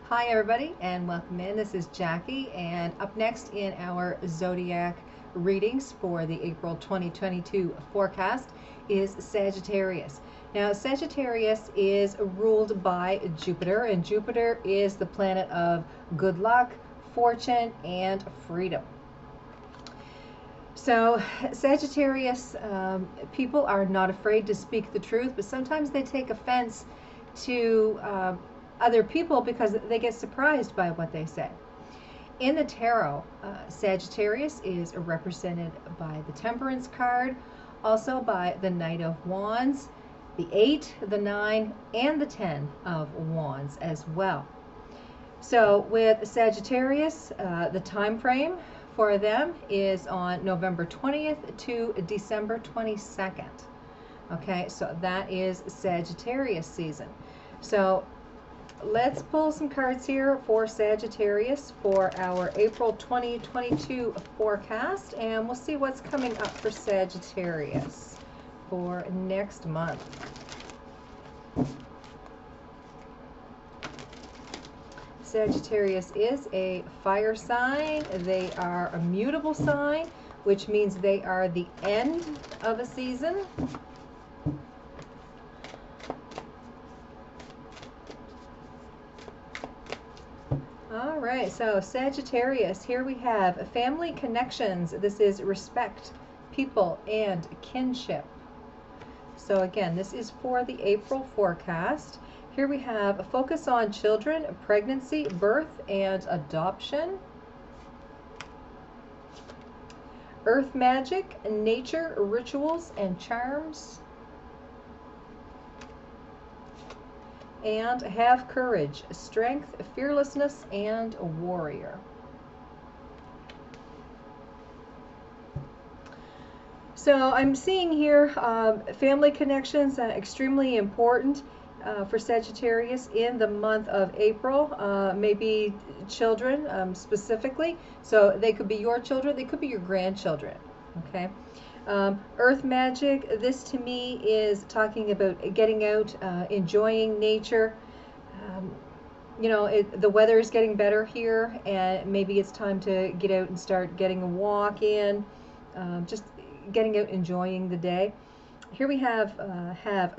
Hi everybody and welcome in. This is Jackie, and up next in our zodiac readings for the April 2022 forecast is Sagittarius. Now Sagittarius is ruled by Jupiter, and Jupiter is the planet of good luck, fortune, and freedom. So Sagittarius people are not afraid to speak the truth, but sometimes they take offense to other people because they get surprised by what they say. In the tarot, Sagittarius is represented by the Temperance card, also by the Knight of Wands, the 8, the 9, and the 10 of Wands as well. So with Sagittarius, the time frame for them is on November 20th to December 22nd. Okay, so that is Sagittarius season. So let's pull some cards here for Sagittarius for our April 2022 forecast, and we'll see what's coming up for Sagittarius for next month. Sagittarius is a fire sign. They are a mutable sign, which means they are the end of a season. All right, so Sagittarius, here we have family connections. This is respect, people, and kinship. So again, this is for the April forecast. Here we have a focus on children, pregnancy, birth, and adoption. Earth magic, nature, rituals, and charms. And have courage, strength, fearlessness, and a warrior. So I'm seeing here family connections are extremely important for Sagittarius in the month of April. Maybe children specifically. So they could be your children, they could be your grandchildren. Okay. Earth magic, this to me is talking about getting out, enjoying nature. You know, the weather is getting better here, and maybe it's time to get out and start getting a walk in, just getting out, enjoying the day. Here we have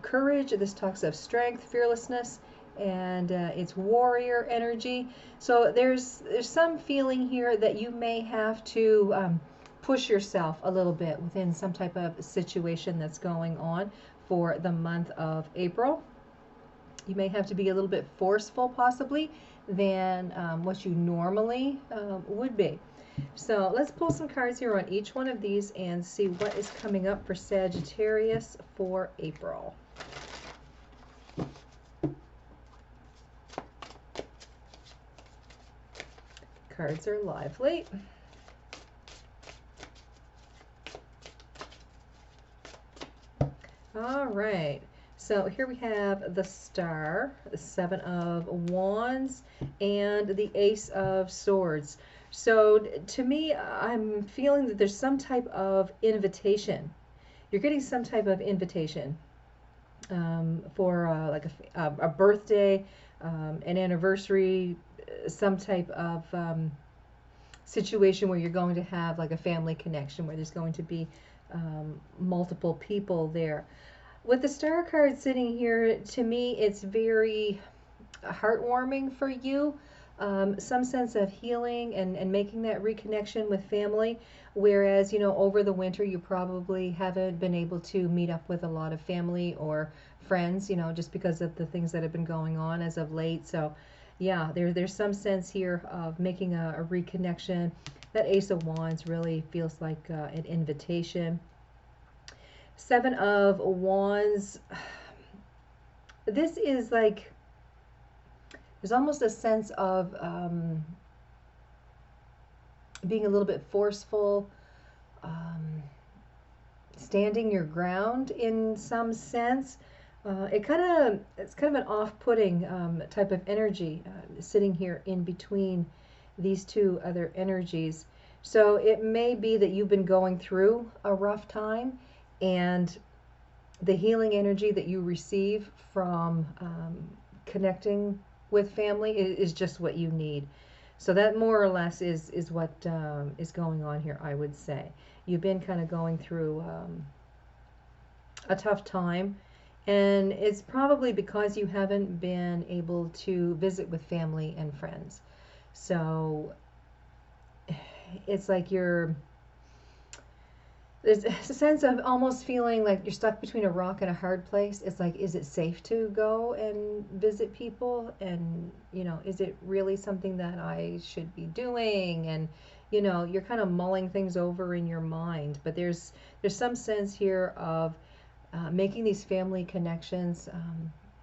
courage. This talks of strength, fearlessness, and it's warrior energy. So there's some feeling here that you may have to push yourself a little bit within some type of situation that's going on for the month of April. You may have to be a little bit forceful possibly than what you normally would be. So let's pull some cards here on each one of these and see what is coming up for Sagittarius for April. Cards are lively. All right, so here we have the Star, the 7 of Wands, and the Ace of Swords. So to me, I'm feeling that there's some type of invitation. You're getting some type of invitation for like a birthday, an anniversary, some type of situation where you're going to have like a family connection, where there's going to be multiple people there. With the Star card sitting here, to me, it's very heartwarming for you. Some sense of healing and making that reconnection with family. Whereas, you know, over the winter, you probably haven't been able to meet up with a lot of family or friends, you know, just because of the things that have been going on as of late. So, yeah, there's some sense here of making a reconnection. That Ace of Wands really feels like an invitation. 7 of Wands, this is like, there's almost a sense of being a little bit forceful, standing your ground in some sense. It's kind of an off-putting type of energy sitting here in between these two other energies. So it may be that you've been going through a rough time, and the healing energy that you receive from connecting with family is just what you need. So that more or less is what is going on here, I would say. You've been kind of going through a tough time, and it's probably because you haven't been able to visit with family and friends. So it's like there's a sense of almost feeling like you're stuck between a rock and a hard place. It's like, is it safe to go and visit people? And, is it really something that I should be doing? And, you're kind of mulling things over in your mind. But there's some sense here of making these family connections,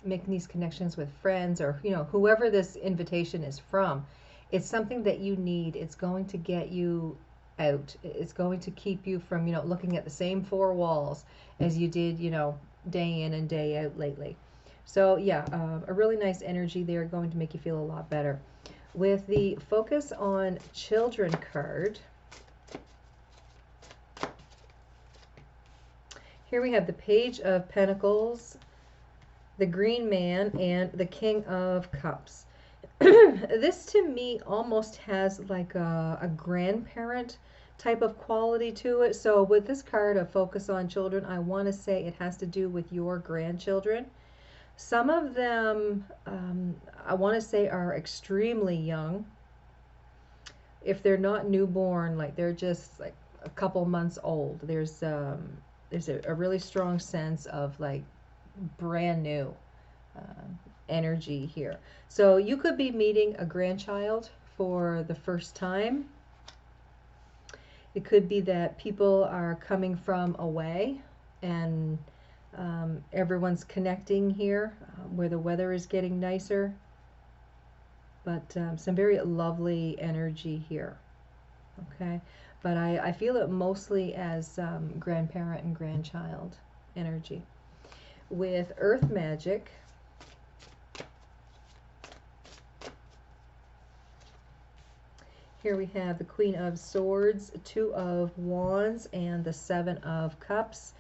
making these connections with friends, or, whoever this invitation is from. It's something that you need. It's going to get you out. It's going to keep you from, looking at the same four walls as you did, day in and day out lately. So yeah, a really nice energy there, going to make you feel a lot better. With the Focus on Children card, here we have the Page of Pentacles, the Green Man, and the King of Cups. This to me almost has like a grandparent type of quality to it. So with this card of Focus on Children, I want to say it has to do with your grandchildren. Some of them, I want to say, are extremely young. If they're not newborn, like they're just like a couple months old, there's a really strong sense of like brand new energy here. So you could be meeting a grandchild for the first time. It could be that people are coming from away, and everyone's connecting here where the weather is getting nicer. But some very lovely energy here. Okay, but I feel it mostly as grandparent and grandchild energy. With Earth Magic, here we have the Queen of Swords, Two of Wands, and the Seven of Cups.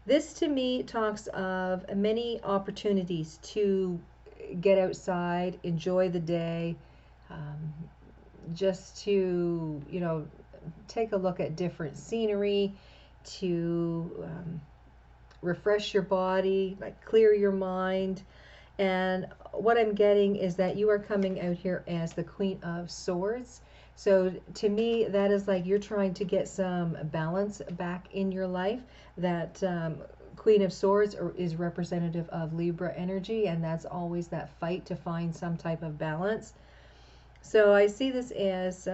This to me talks of many opportunities to get outside, enjoy the day, just to, take a look at different scenery, to refresh your body, like clear your mind. And what I'm getting is that you are coming out here as the Queen of Swords. So to me, that is like you're trying to get some balance back in your life. That Queen of Swords is representative of Libra energy, and that's always that fight to find some type of balance. So I see this as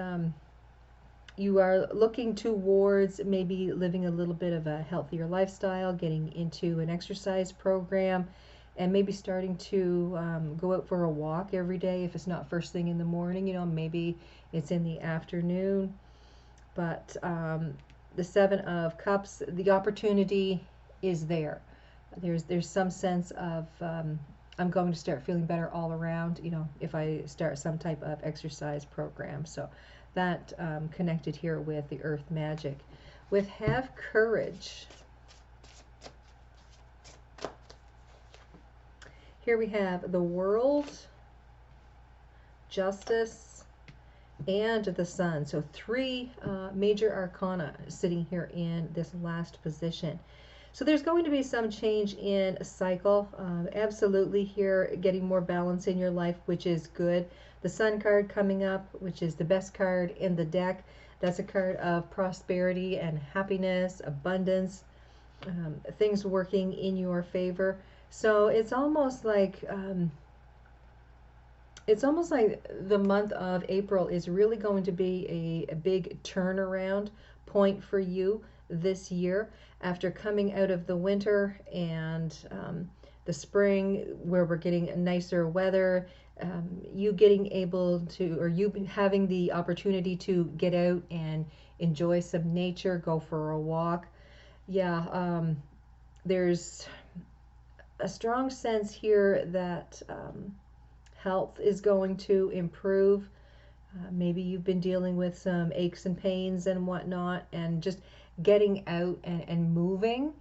you are looking towards maybe living a little bit of a healthier lifestyle, getting into an exercise program, and maybe starting to go out for a walk every day. If it's not first thing in the morning, maybe it's in the afternoon. But the Seven of Cups, the opportunity is there. There's some sense of I'm going to start feeling better all around, if I start some type of exercise program. So that connected here with the Earth Magic. With Have Courage, here we have the World, Justice, and the Sun. So three major arcana sitting here in this last position. So there's going to be some change in a cycle. Absolutely here, getting more balance in your life, which is good. The Sun card coming up, which is the best card in the deck. That's a card of prosperity and happiness, abundance, things working in your favor. So it's almost like the month of April is really going to be a big turnaround point for you this year, after coming out of the winter and the spring, where we're getting nicer weather. You getting able to, or you having the opportunity to get out and enjoy some nature, go for a walk. Yeah, there's a strong sense here that health is going to improve. Maybe you've been dealing with some aches and pains and whatnot, and just getting out and moving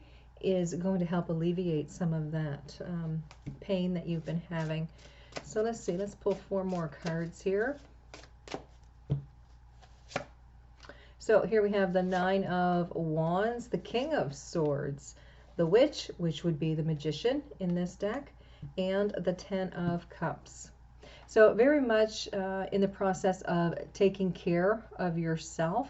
is going to help alleviate some of that pain that you've been having. So let's see, let's pull 4 more cards here. So here we have the 9 of Wands, the King of Swords, the Witch, which would be the Magician in this deck, and the 10 of Cups. So very much in the process of taking care of yourself.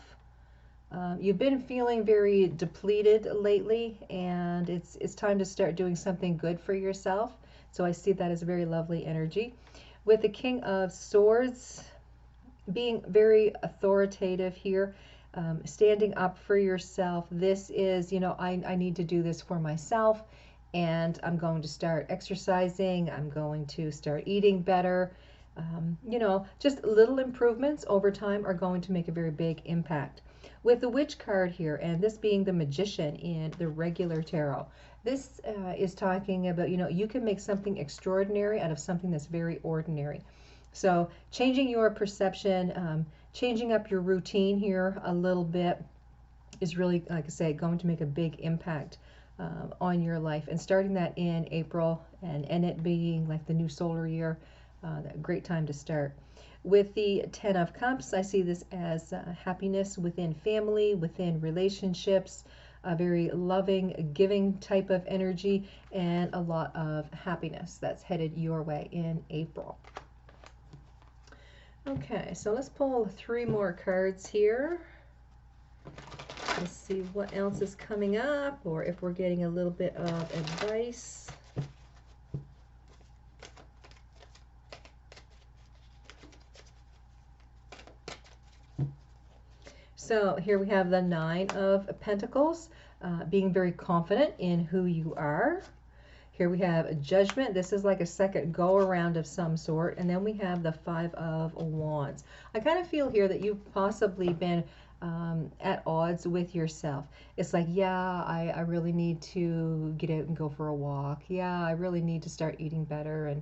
You've been feeling very depleted lately, and it's time to start doing something good for yourself. So I see that as a very lovely energy. With the King of Swords, being very authoritative here, standing up for yourself. This is, I need to do this for myself, and I'm going to start exercising. I'm going to start eating better. Just little improvements over time are going to make a very big impact. With the Witch card here, and this being the Magician in the regular tarot, this is talking about, you can make something extraordinary out of something that's very ordinary. So changing your perception, changing up your routine here a little bit is really, like I say, going to make a big impact on your life. And starting that in April, and it being like the new solar year, a great time to start. With the 10 of Cups, I see this as happiness within family, within relationships, a very loving, giving type of energy, and a lot of happiness that's headed your way in April. Okay, so let's pull 3 more cards here. Let's see what else is coming up, or if we're getting a little bit of advice. So here we have the 9 of Pentacles, being very confident in who you are. Here we have a Judgment. This is like a second go around of some sort. And then we have the 5 of Wands. I kind of feel here that you've possibly been at odds with yourself. It's like, yeah, I really need to get out and go for a walk. Yeah, I really need to start eating better and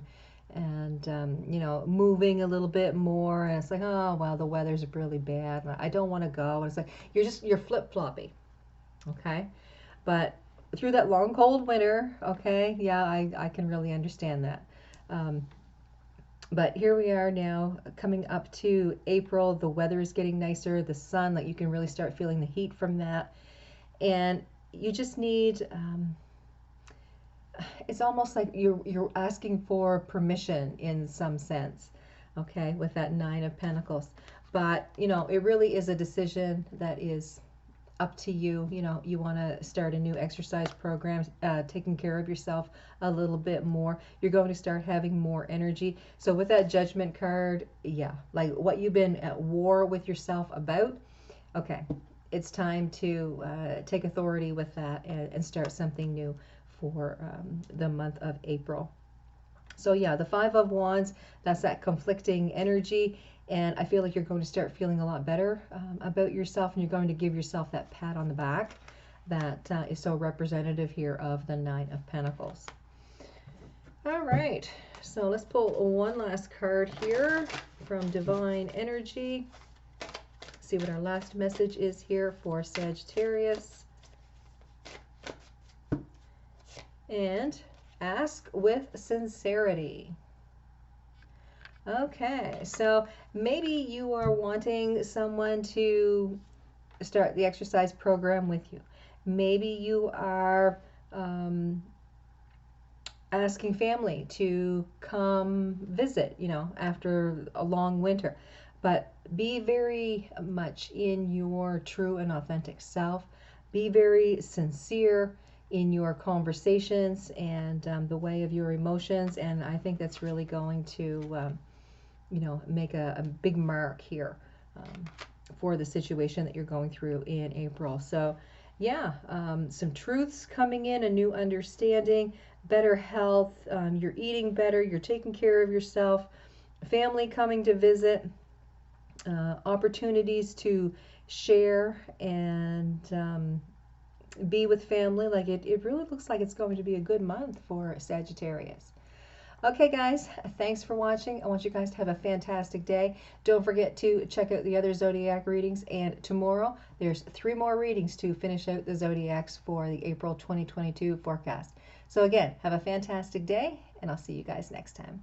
moving a little bit more. And it's like, oh, well, the weather's really bad. I don't want to go. And it's like, you're flip-floppy. Okay. But through that long, cold winter, okay, yeah, I can really understand that. But here we are now coming up to April. The weather is getting nicer. The sun, like you can really start feeling the heat from that. And you just need, it's almost like you're asking for permission in some sense, okay, with that 9 of Pentacles. But, it really is a decision that is up to you. You want to start a new exercise program, taking care of yourself a little bit more. You're going to start having more energy. So with that Judgment card, yeah, like what you've been at war with yourself about, okay, it's time to take authority with that and start something new for the month of April. So yeah, the 5 of Wands, that's that conflicting energy. And I feel like you're going to start feeling a lot better about yourself, and you're going to give yourself that pat on the back that is so representative here of the 9 of Pentacles. All right, so let's pull 1 last card here from Divine Energy. See what our last message is here for Sagittarius. And ask with sincerity. Okay, so maybe you are wanting someone to start the exercise program with you. Maybe you are asking family to come visit, after a long winter. But be very much in your true and authentic self. Be very sincere in your conversations and the way of your emotions. And I think that's really going to, make a big mark here for the situation that you're going through in April. So yeah, some truths coming in, a new understanding, better health, you're eating better, you're taking care of yourself, family coming to visit, opportunities to share and be with family. Like it really looks like it's going to be a good month for Sagittarius. Okay, guys, thanks for watching. I want you guys to have a fantastic day. Don't forget to check out the other zodiac readings, and tomorrow there's 3 more readings to finish out the zodiacs for the April 2022 forecast. So again, have a fantastic day, and I'll see you guys next time.